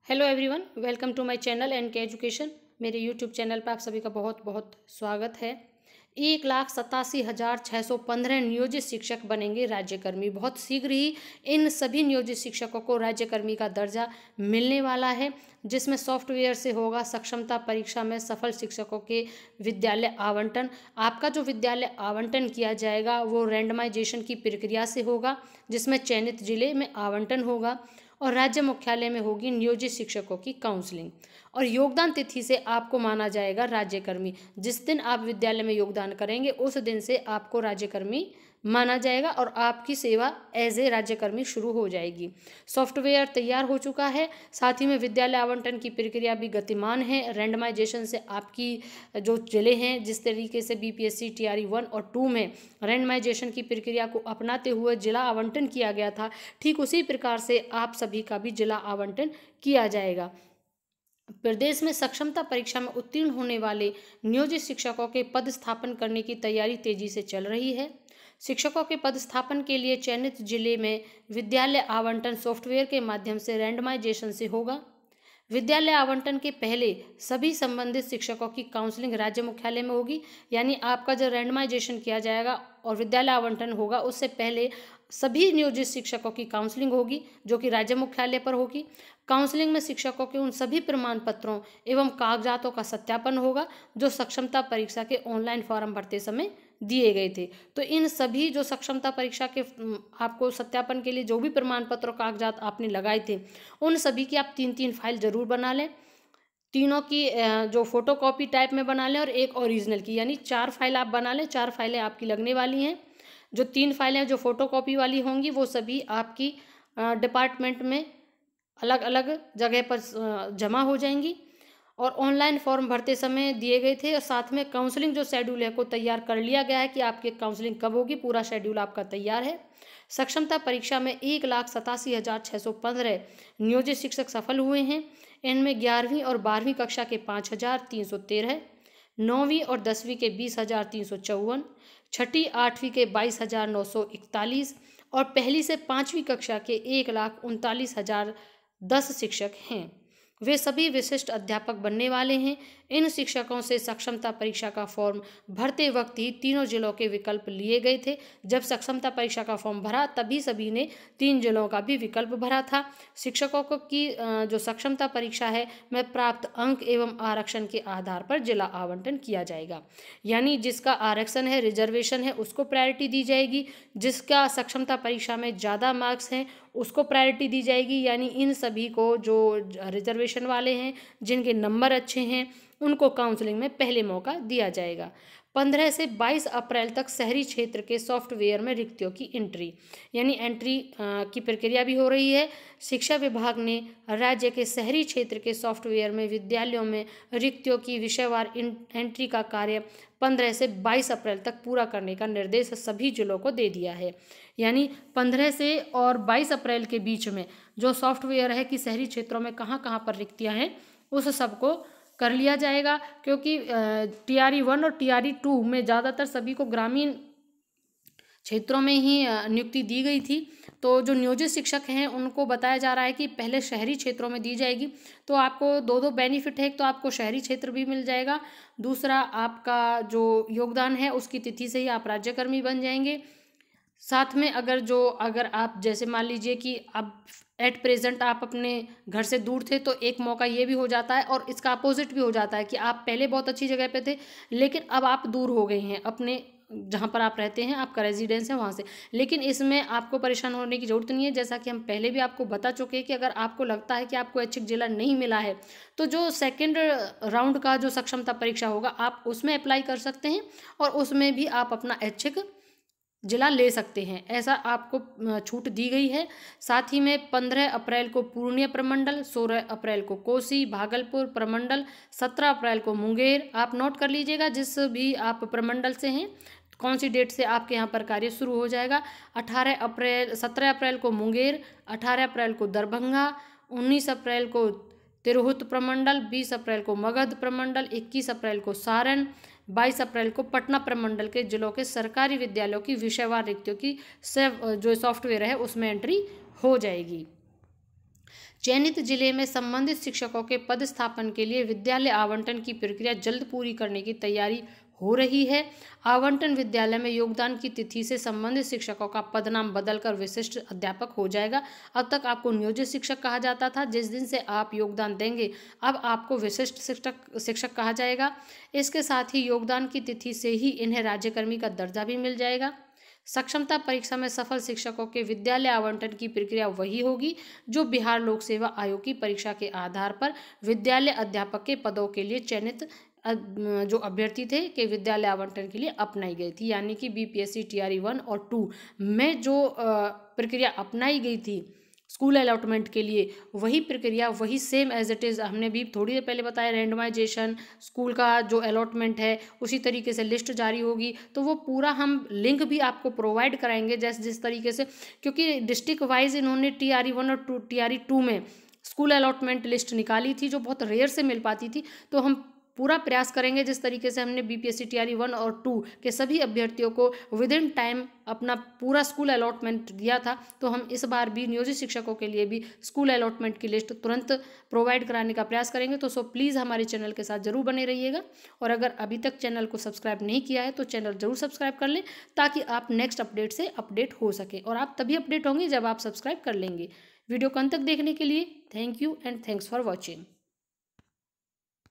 Hello everyone, welcome to my channel and K education. मेरे YouTube channel पर आप सभी का बहुत बहुत स्वागत है। 1,87,615 नियोजित शिक्षक बनेंगे राज्यकर्मी। बहुत शीघ्र ही इन सभी नियोजित शिक्षकों को राज्यकर्मी का दर्जा मिलने वाला है, जिसमें सॉफ्टवेयर से होगा सक्षमता परीक्षा में सफल शिक्षकों के विद्यालय आवंटन। आपका जो विद्यालय आवंटन किया जाएगा वो रैंडमाइजेशन की प्रक्रिया से होगा, जिसमें चयनित जिले में आवंटन होगा और राज्य मुख्यालय में होगी नियोजित शिक्षकों की काउंसलिंग। और योगदान तिथि से आपको माना जाएगा राज्यकर्मी। जिस दिन आप विद्यालय में योगदान करेंगे उस दिन से आपको राज्यकर्मी माना जाएगा और आपकी सेवा एज ए राज्यकर्मी शुरू हो जाएगी। सॉफ्टवेयर तैयार हो चुका है, साथ ही में विद्यालय आवंटन की प्रक्रिया भी गतिमान है। रैंडमाइजेशन से आपकी जो जिले हैं, जिस तरीके से बीपीएससी टीआरई 1 और 2 में रैंडमाइजेशन की प्रक्रिया को अपनाते हुए जिला आवंटन किया गया था, ठीक उसी प्रकार से आप सभी का भी जिला आवंटन किया जाएगा। प्रदेश में सक्षमता परीक्षा में उत्तीर्ण होने वाले नियोजित शिक्षकों के पद स्थापन करने की तैयारी तेजी से चल रही है। शिक्षकों के पद स्थापन के लिए चयनित जिले में विद्यालय आवंटन सॉफ्टवेयर के माध्यम से रैंडमाइजेशन से होगा। विद्यालय आवंटन के पहले सभी संबंधित शिक्षकों की काउंसलिंग राज्य मुख्यालय में होगी। यानी आपका जब रैंडमाइजेशन किया जाएगा और विद्यालय आवंटन होगा, उससे पहले सभी नियोजित शिक्षकों की काउंसलिंग होगी, जो कि राज्य मुख्यालय पर होगी। काउंसलिंग में शिक्षकों के उन सभी प्रमाण पत्रों एवं कागजातों का सत्यापन होगा जो सक्षमता परीक्षा के ऑनलाइन फॉर्म भरते समय दिए गए थे। तो इन सभी जो सक्षमता परीक्षा के आपको सत्यापन के लिए जो भी प्रमाण पत्र और कागजात आपने लगाए थे, उन सभी की आप 3-3 फाइल जरूर बना लें। तीनों की जो फोटोकॉपी टाइप में बना लें और एक ओरिजिनल की, यानी 4 फाइल आप बना लें। 4 फाइलें आपकी लगने वाली हैं। जो 3 फाइलें जो फोटोकॉपी वाली होंगी वो सभी आपकी डिपार्टमेंट में अलग अलग जगह पर जमा हो जाएंगी और ऑनलाइन फॉर्म भरते समय दिए गए थे। और साथ में काउंसलिंग जो शेड्यूल है को तैयार कर लिया गया है कि आपकी काउंसलिंग कब होगी। पूरा शेड्यूल आपका तैयार है। सक्षमता परीक्षा में 1,87,615 नियोजित शिक्षक सफल हुए हैं। इनमें 11वीं और 12वीं कक्षा के 5,313, 9वीं और 10वीं के 20,354, छठी 8वीं के 22,941 और पहली से 5वीं कक्षा के 1,39,010 शिक्षक हैं। वे सभी विशिष्ट अध्यापक बनने वाले हैं। इन शिक्षकों से सक्षमता परीक्षा का फॉर्म भरते वक्त ही तीनों जिलों के विकल्प लिए गए थे। जब सक्षमता परीक्षा का फॉर्म भरा तभी सभी ने 3 जिलों का भी विकल्प भरा था। शिक्षकों को की जो सक्षमता परीक्षा है में प्राप्त अंक एवं आरक्षण के आधार पर जिला आवंटन किया जाएगा। यानी जिसका आरक्षण है, रिजर्वेशन है, उसको प्रायोरिटी दी जाएगी। जिसका सक्षमता परीक्षा में ज़्यादा मार्क्स हैं उसको प्रायोरिटी दी जाएगी। यानी इन सभी को जो रिजर्वेशन वाले हैं, जिनके नंबर अच्छे हैं, उनको काउंसलिंग में पहले मौका दिया जाएगा। 15 से 22 अप्रैल तक शहरी क्षेत्र के सॉफ्टवेयर में रिक्तियों की एंट्री, यानी एंट्री की प्रक्रिया भी हो रही है। शिक्षा विभाग ने राज्य के शहरी क्षेत्र के सॉफ्टवेयर में विद्यालयों में रिक्तियों की विषयवार एंट्री का कार्य 15 से 22 अप्रैल तक पूरा करने का निर्देश सभी जिलों को दे दिया है। यानी 15 से और 22 अप्रैल के बीच में जो सॉफ्टवेयर है कि शहरी क्षेत्रों में कहाँ कहाँ पर रिक्तियाँ हैं उस सबको कर लिया जाएगा। क्योंकि टीआरई 1 और टीआरई 2 में ज़्यादातर सभी को ग्रामीण क्षेत्रों में ही नियुक्ति दी गई थी। तो जो नियोजित शिक्षक हैं उनको बताया जा रहा है कि पहले शहरी क्षेत्रों में दी जाएगी। तो आपको दो बेनिफिट है। एक तो आपको शहरी क्षेत्र भी मिल जाएगा, दूसरा आपका जो योगदान है उसकी तिथि से ही आप राज्यकर्मी बन जाएंगे। साथ में अगर आप जैसे मान लीजिए कि अब एट प्रेजेंट आप अपने घर से दूर थे, तो एक मौका ये भी हो जाता है और इसका अपोजिट भी हो जाता है कि आप पहले बहुत अच्छी जगह पे थे लेकिन अब आप दूर हो गए हैं अपने जहाँ पर आप रहते हैं, आपका रेजिडेंस है वहाँ से। लेकिन इसमें आपको परेशान होने की ज़रूरत नहीं है। जैसा कि हम पहले भी आपको बता चुके हैं कि अगर आपको लगता है कि आपको ऐच्छिक जिला नहीं मिला है तो जो सेकेंड राउंड का जो सक्षमता परीक्षा होगा आप उसमें अप्लाई कर सकते हैं और उसमें भी आप अपना ऐच्छिक जिला ले सकते हैं। ऐसा आपको छूट दी गई है। साथ ही में 15 अप्रैल को पूर्णिया प्रमंडल, 16 अप्रैल को कोसी भागलपुर प्रमंडल, 17 अप्रैल को मुंगेर। आप नोट कर लीजिएगा जिस भी आप प्रमंडल से हैं कौन सी डेट से आपके यहाँ पर कार्य शुरू हो जाएगा। 17 अप्रैल को मुंगेर, 18 अप्रैल को दरभंगा, 19 अप्रैल को तिरहुत प्रमंडल, 20 अप्रैल को मगध प्रमंडल, 21 अप्रैल को सारण, 22 अप्रैल को पटना प्रमंडल के जिलों के सरकारी विद्यालयों की विषयवार रिक्तियों की जो सॉफ्टवेयर है उसमें एंट्री हो जाएगी। चयनित जिले में संबंधित शिक्षकों के पदस्थापन के लिए विद्यालय आवंटन की प्रक्रिया जल्द पूरी करने की तैयारी हो रही है। आवंटन विद्यालय में योगदान की तिथि से संबंधित शिक्षकों का पदनाम बदलकर विशिष्ट अध्यापक हो जाएगा। अब तक आपको नियोजित शिक्षक कहा जाता था। जिस दिन से आप योगदान देंगे अब आपको विशिष्ट शिक्षक कहा जाएगा। इसके साथ ही योगदान की तिथि से ही इन्हें राज्यकर्मी का दर्जा भी मिल जाएगा। सक्षमता परीक्षा में सफल शिक्षकों के विद्यालय आवंटन की प्रक्रिया वही होगी जो बिहार लोक सेवा आयोग की परीक्षा के आधार पर विद्यालय अध्यापक के पदों के लिए चयनित जो अभ्यर्थी थे के विद्यालय आवंटन के लिए अपनाई गई थी। यानी कि बीपीएससी टीआरई 1 और 2 में जो प्रक्रिया अपनाई गई थी स्कूल अलॉटमेंट के लिए, वही प्रक्रिया वही सेम एज इट इज़ हमने भी थोड़ी देर पहले बताया। रैंडमाइजेशन स्कूल का जो अलॉटमेंट है उसी तरीके से लिस्ट जारी होगी। तो वो पूरा हम लिंक भी आपको प्रोवाइड कराएंगे जिस तरीके से, क्योंकि डिस्ट्रिक्ट वाइज इन्होंने टीआरई 1 और टीआरई 2 में स्कूल अलॉटमेंट लिस्ट निकाली थी जो बहुत रेयर से मिल पाती थी। तो हम पूरा प्रयास करेंगे जिस तरीके से हमने बीपीएससी टीआरई 1 और 2 के सभी अभ्यर्थियों को विद इन टाइम अपना पूरा स्कूल अलॉटमेंट दिया था, तो हम इस बार भी नियोजित शिक्षकों के लिए भी स्कूल अलॉटमेंट की लिस्ट तुरंत प्रोवाइड कराने का प्रयास करेंगे। तो प्लीज़ हमारे चैनल के साथ जरूर बने रहिएगा। और अगर अभी तक चैनल को सब्सक्राइब नहीं किया है तो चैनल जरूर सब्सक्राइब कर लें ताकि आप नेक्स्ट अपडेट से अपडेट हो सके। और आप तभी अपडेट होंगे जब आप सब्सक्राइब कर लेंगे। वीडियो को अंत तक देखने के लिए thank you and thanks for watching.